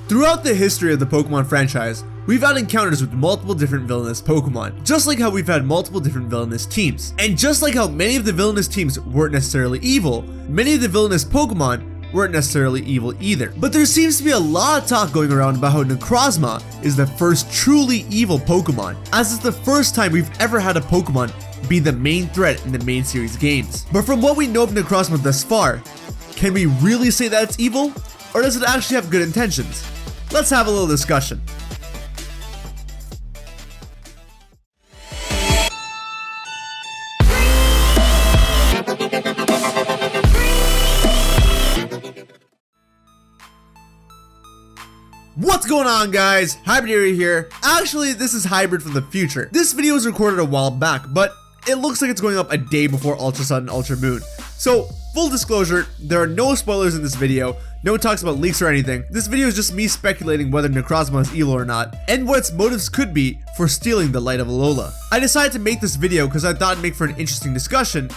Throughout the history of the Pokemon franchise, we've had encounters with multiple different villainous Pokemon, just like how we've had multiple different villainous teams. And just like how many of the villainous teams weren't necessarily evil, many of the villainous Pokemon weren't necessarily evil either. But there seems to be a lot of talk going around about how Necrozma is the first truly evil Pokemon, as it's the first time we've ever had a Pokemon be the main threat in the main series games. But from what we know of Necrozma thus far, can we really say that it's evil? Or does it actually have good intentions? Let's have a little discussion. What's going on, guys? HybridHero here. Actually, this is Hybrid from the future. This video was recorded a while back, but it looks like it's going up a day before Ultra Sun and Ultra Moon. So, full disclosure, there are no spoilers in this video, no talks about leaks or anything. This video is just me speculating whether Necrozma is evil or not, and what its motives could be for stealing the light of Alola. I decided to make this video because I thought it'd make for an interesting discussion,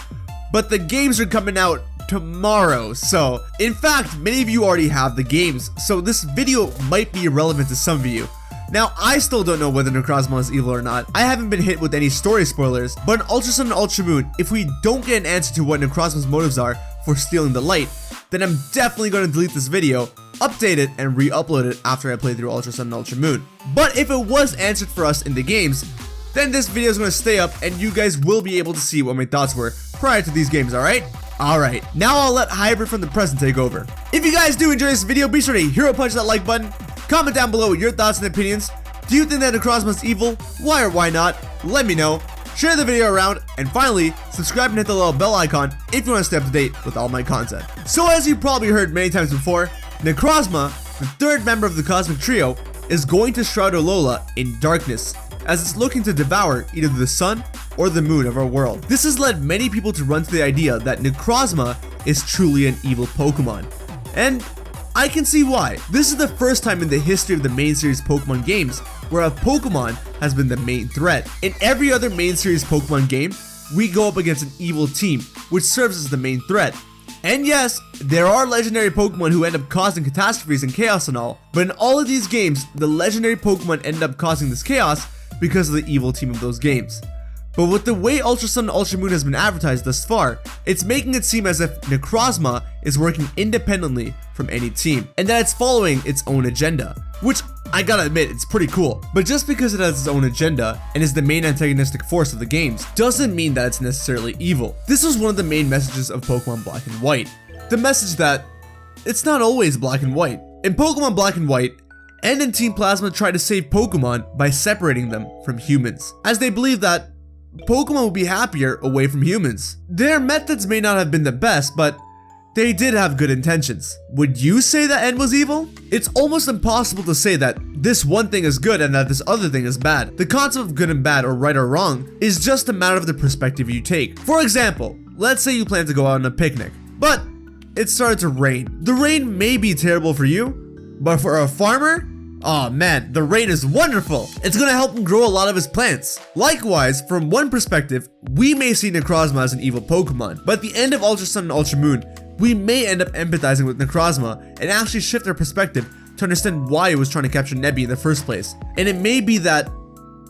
but the games are coming out tomorrow. So, in fact, many of you already have the games, so this video might be irrelevant to some of you. Now, I still don't know whether Necrozma is evil or not. I haven't been hit with any story spoilers, but in Ultra Sun and Ultra Moon, if we don't get an answer to what Necrozma's motives are for stealing the light, then I'm definitely going to delete this video, update it, and re-upload it after I play through Ultra Sun and Ultra Moon. But if it was answered for us in the games, then this video is going to stay up and you guys will be able to see what my thoughts were prior to these games, alright? Alright, now I'll let Hybrid from the present take over. If you guys do enjoy this video, be sure to hero punch that like button, comment down below your thoughts and opinions. Do you think that Necrozma is evil? Why or why not? Let me know. Share the video around, and finally, subscribe and hit the little bell icon if you want to stay up to date with all my content. So as you probably heard many times before, Necrozma, the third member of the Cosmic Trio, is going to shroud Alola in darkness, as it's looking to devour either the sun or the moon of our world. This has led many people to run to the idea that Necrozma is truly an evil Pokemon. And I can see why. This is the first time in the history of the main series Pokemon games where a Pokemon has been the main threat. In every other main series Pokemon game, we go up against an evil team, which serves as the main threat. And yes, there are legendary Pokemon who end up causing catastrophes and chaos and all, but in all of these games, the legendary Pokemon end up causing this chaos because of the evil team of those games. But with the way Ultra Sun and Ultra Moon has been advertised thus far, it's making it seem as if Necrozma is working independently from any team, and that it's following its own agenda, which I gotta admit, it's pretty cool. But just because it has its own agenda and is the main antagonistic force of the games, doesn't mean that it's necessarily evil. This was one of the main messages of Pokemon Black and White. The message that it's not always black and white. In Pokemon Black and White, N and Team Plasma tried to save Pokemon by separating them from humans, as they believed that Pokemon would be happier away from humans. Their methods may not have been the best, but they did have good intentions. Would you say that N was evil? It's almost impossible to say that this one thing is good and that this other thing is bad. The concept of good and bad or right or wrong is just a matter of the perspective you take. For example, let's say you plan to go out on a picnic, but it started to rain. The rain may be terrible for you, but for a farmer, oh man, the rain is wonderful. It's gonna help him grow a lot of his plants. Likewise, from one perspective, we may see Necrozma as an evil Pokemon, but at the end of Ultra Sun and Ultra Moon, we may end up empathizing with Necrozma and actually shift our perspective to understand why it was trying to capture Nebby in the first place. And it may be that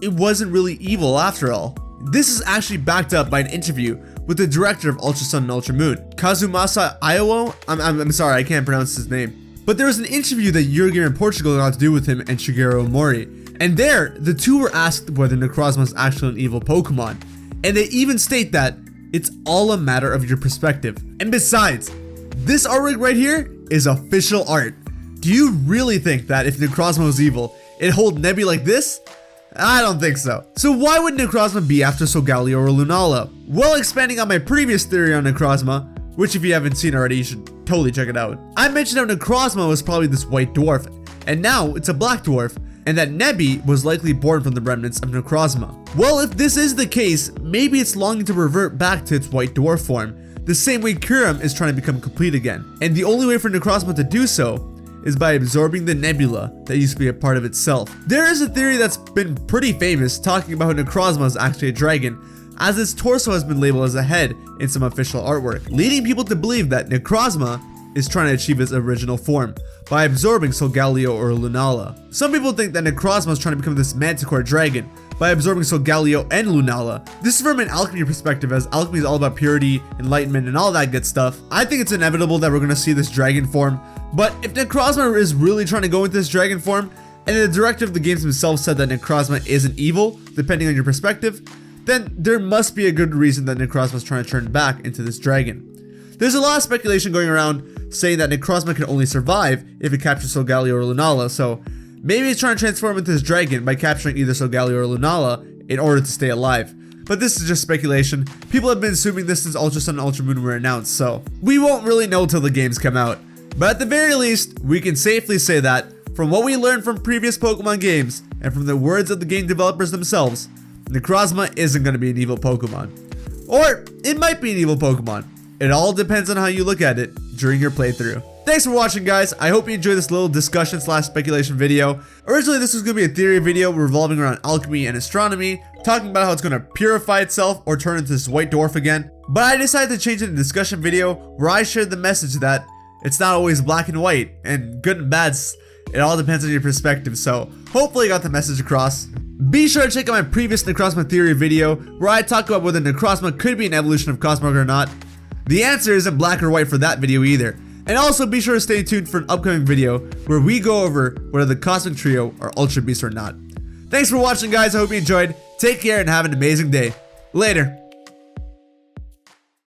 it wasn't really evil after all. This is actually backed up by an interview with the director of Ultra Sun and Ultra Moon, Kazumasa Iowo. I'm sorry, I can't pronounce his name. But there was an interview that Jurgen in Portugal got to do with him and Shigeru Omori. And there, the two were asked whether Necrozma is actually an evil Pokemon. And they even state that it's all a matter of your perspective. And besides, this artwork right here is official art. Do you really think that if Necrozma was evil, it'd hold Nebby like this? I don't think so. So why would Necrozma be after Solgaleo or Lunala? Well, expanding on my previous theory on Necrozma, which if you haven't seen already, you should totally check it out. I mentioned how Necrozma was probably this white dwarf, and now it's a black dwarf, and that Nebby was likely born from the remnants of Necrozma. Well, if this is the case, maybe it's longing to revert back to its white dwarf form, the same way Kyurem is trying to become complete again. And the only way for Necrozma to do so is by absorbing the nebula that used to be a part of itself. There is a theory that's been pretty famous talking about how Necrozma is actually a dragon, as its torso has been labeled as a head in some official artwork, leading people to believe that Necrozma is trying to achieve its original form by absorbing Solgaleo or Lunala. Some people think that Necrozma is trying to become this Manticore dragon by absorbing Solgaleo and Lunala. This is from an alchemy perspective, as alchemy is all about purity, enlightenment, and all that good stuff. I think it's inevitable that we're going to see this dragon form, but if Necrozma is really trying to go into this dragon form, and the director of the games himself said that Necrozma isn't evil, depending on your perspective, then there must be a good reason that Necrozma is trying to turn back into this dragon. There's a lot of speculation going around saying that Necrozma can only survive if it captures Solgaleo or Lunala, so maybe it's trying to transform into this dragon by capturing either Solgaleo or Lunala in order to stay alive. But this is just speculation. People have been assuming this since Ultra Sun and Ultra Moon were announced, so we won't really know till the games come out. But at the very least, we can safely say that, from what we learned from previous Pokemon games, and from the words of the game developers themselves, Necrozma isn't going to be an evil Pokemon. Or, it might be an evil Pokemon. It all depends on how you look at it during your playthrough. Thanks for watching, guys. I hope you enjoyed this little discussion / speculation video. Originally, this was going to be a theory video revolving around alchemy and astronomy, talking about how it's going to purify itself or turn into this white dwarf again. But I decided to change it to a discussion video where I shared the message that it's not always black and white, and good and bad. It all depends on your perspective, so hopefully I got the message across. Be sure to check out my previous Necrozma theory video where I talk about whether Necrozma could be an evolution of Cosmog or not. The answer isn't black or white for that video either. And also be sure to stay tuned for an upcoming video where we go over whether the Cosmic Trio are Ultra Beasts or not. Thanks for watching, guys. I hope you enjoyed. Take care and have an amazing day. Later.